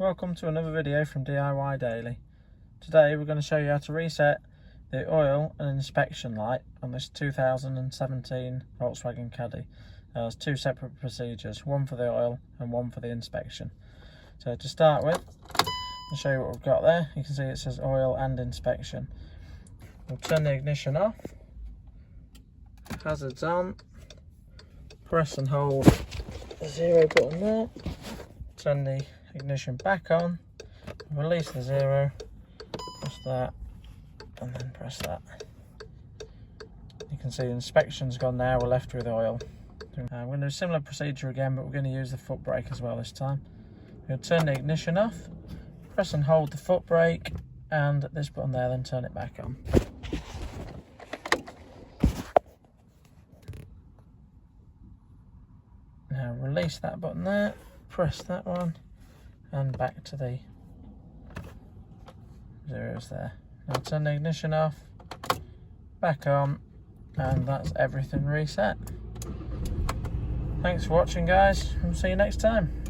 Welcome to another video from DIY Daily. Today we're going to show you how to reset the oil and inspection light on this 2017 Volkswagen Caddy. There's two separate procedures, one for the oil and one for the inspection. So to start with, I'll show you what we've got there. You can see it says oil and inspection. We'll turn the ignition off, hazards on, press and hold the 0 button there, turn the ignition back on, release the 0, press that, and then press that. You can see the inspection's gone now, we're left with oil. I'm going to do a similar procedure again, but we're going to use the foot brake as well this time. We'll turn the ignition off, press and hold the foot brake, and this button there, then turn it back on. Now release that button there, press that one, and back to the 0s there. Now turn the ignition off, back on, and that's everything reset. Thanks for watching, guys, and see you next time.